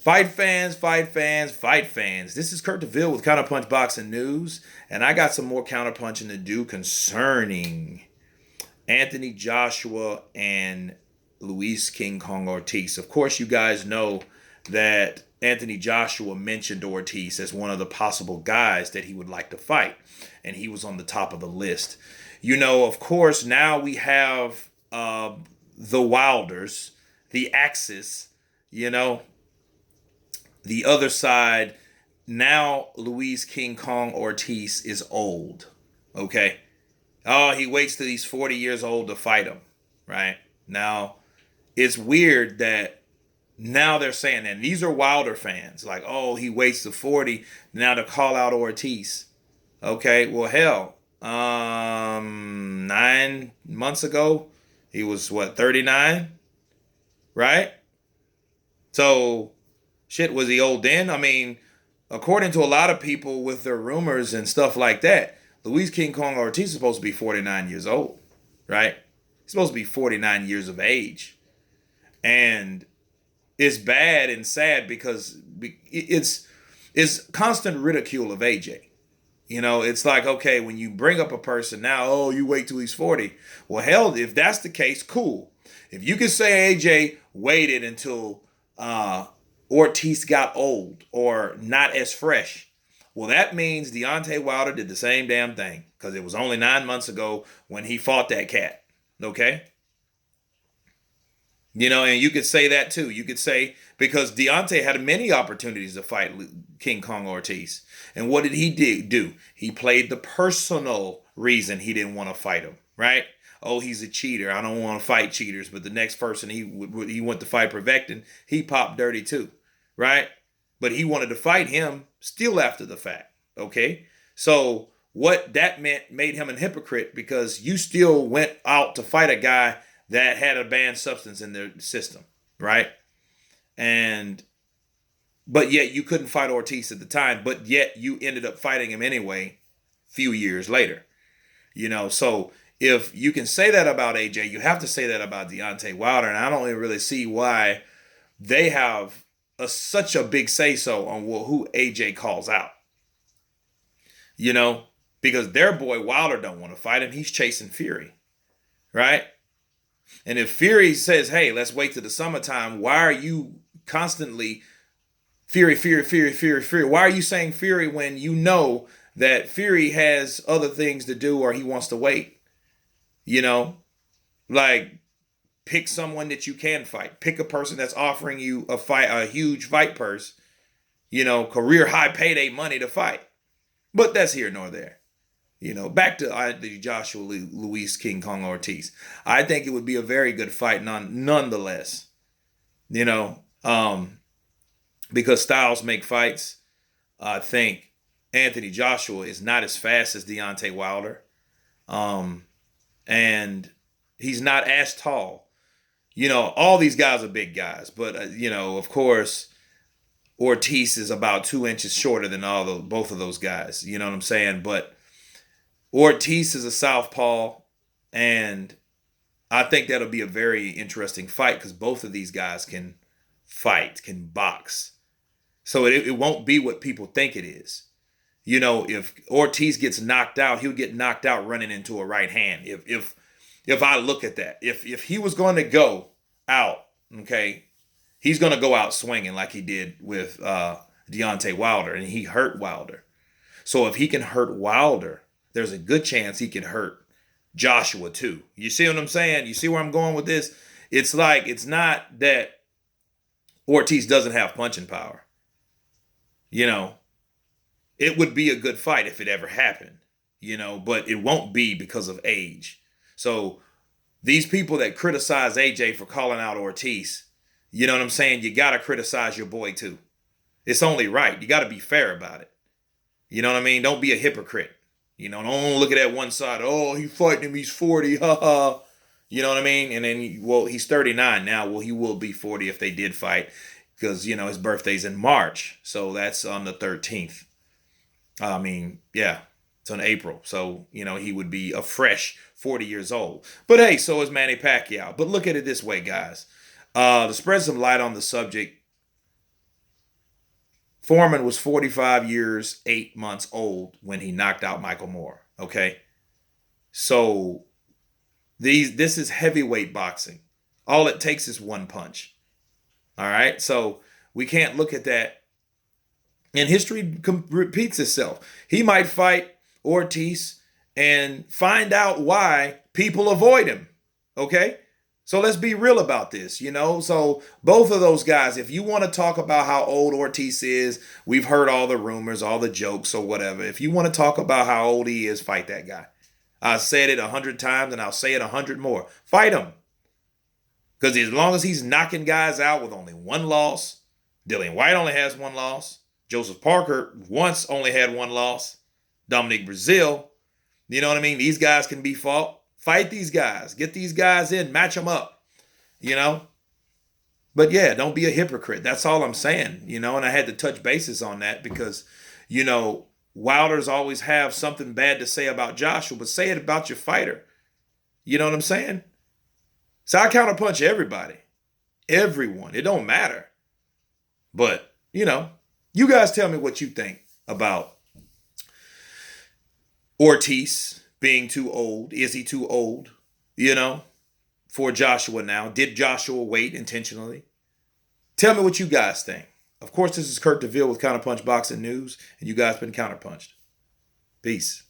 Fight fans, fight fans, fight fans. This is Kurt DeVille with Counterpunch Boxing News, and I got some more counterpunching to do concerning Anthony Joshua and Louise King Kong Ortiz. Of course, you guys know that Anthony Joshua mentioned Ortiz as one of the possible guys that he would like to fight, and he was on the top of the list. You know, of course, now we have the Wilders, the Axis, you know, the other side. Now Louise King Kong Ortiz is old. Okay. Oh, he waits till he's 40 years old to fight him. Right. Now, it's weird that now they're saying that. These are Wilder fans. Like, oh, he waits to 40 now to call out Ortiz. Okay. Well, hell. 9 months ago, he was what, 39? Right? So, shit, was he old then? I mean, according to a lot of people with their rumors and stuff like that, Louise King Kong Ortiz is supposed to be 49 years old, right? He's supposed to be 49 years of age. And it's bad and sad because it's constant ridicule of AJ. You know, it's like, okay, when you bring up a person now, oh, you wait till he's 40. Well, hell, if that's the case, cool. If you can say AJ waited until Ortiz got old or not as fresh, well, that means Deontay Wilder did the same damn thing because it was only 9 months ago when he fought that cat. Okay? You know, and you could say that too. You could say, because Deontay had many opportunities to fight King Kong Ortiz. And what did he do? He played the personal reason he didn't want to fight him, right? Oh, he's a cheater. I don't want to fight cheaters. But the next person he went to fight Prevectin, he popped dirty too, right? But he wanted to fight him still after the fact, okay? So what that meant made him a hypocrite because you still went out to fight a guy that had a banned substance in their system, right? But yet you couldn't fight Ortiz at the time, but yet you ended up fighting him anyway a few years later. You know, so if you can say that about AJ, you have to say that about Deontay Wilder, and I don't really see why they have such a big say-so on who AJ calls out. You know, because their boy Wilder don't want to fight him. He's chasing Fury, right? And if Fury says, hey, let's wait till the summertime, why are you constantly Fury? Why are you saying Fury when you know that Fury has other things to do or he wants to wait? You know, like pick someone that you can fight. Pick a person that's offering you a huge fight purse, you know, career high payday money to fight. But that's here nor there. You know, back to the Joshua Louise King Kong Ortiz. I think it would be a very good fight nonetheless. You know, because styles make fights. I think Anthony Joshua is not as fast as Deontay Wilder. And he's not as tall. You know, all these guys are big guys. But, you know, of course, Ortiz is about 2 inches shorter than both of those guys. You know what I'm saying? But Ortiz is a southpaw, and I think that'll be a very interesting fight because both of these guys can fight, can box. So it won't be what people think it is. You know, if Ortiz gets knocked out, he'll get knocked out running into a right hand. If I look at that, if he was going to go out, okay, he's going to go out swinging like he did with Deontay Wilder, and he hurt Wilder. So if he can hurt Wilder, there's a good chance he can hurt Joshua too. You see what I'm saying? You see where I'm going with this? It's like, it's not that Ortiz doesn't have punching power. You know, it would be a good fight if it ever happened, you know, but it won't be because of age. So these people that criticize AJ for calling out Ortiz, you know what I'm saying? You got to criticize your boy too. It's only right. You got to be fair about it. You know what I mean? Don't be a hypocrite. You know, don't look at that one side. Oh, he's fighting him. He's 40. Ha ha. You know what I mean? And then, well, he's 39 now. Well, he will be 40 if they did fight because, you know, his birthday's in March. So that's on the 13th. I mean, yeah, it's in April. So, you know, he would be a fresh 40 years old. But hey, so is Manny Pacquiao. But look at it this way, guys. To spread some light on the subject, Foreman was 45 years, 8 months old when he knocked out Michael Moore. Okay. So this is heavyweight boxing. All it takes is one punch. All right. So we can't look at that. And history repeats itself. He might fight Ortiz and find out why people avoid him. Okay. So let's be real about this, you know? So both of those guys, if you want to talk about how old Ortiz is, we've heard all the rumors, all the jokes or whatever. If you want to talk about how old he is, fight that guy. I said it 100 times and I'll say it 100 more. Fight him. Because as long as he's knocking guys out with only one loss, Dillian White only has one loss. Joseph Parker once only had one loss. Dominic Brazil, you know what I mean? These guys can be fought. Fight these guys. Get these guys in. Match them up, you know? But yeah, don't be a hypocrite. That's all I'm saying, you know? And I had to touch bases on that because, you know, Wilders always have something bad to say about Joshua, but say it about your fighter. You know what I'm saying? So I counterpunch everybody. Everyone. It don't matter. But, you know, you guys tell me what you think about Ortiz being too old. Is he too old, you know, for Joshua now? Did Joshua wait intentionally? Tell me what you guys think. Of course, this is Kurt DeVille with Counterpunch Boxing News, and you guys been counterpunched. Peace.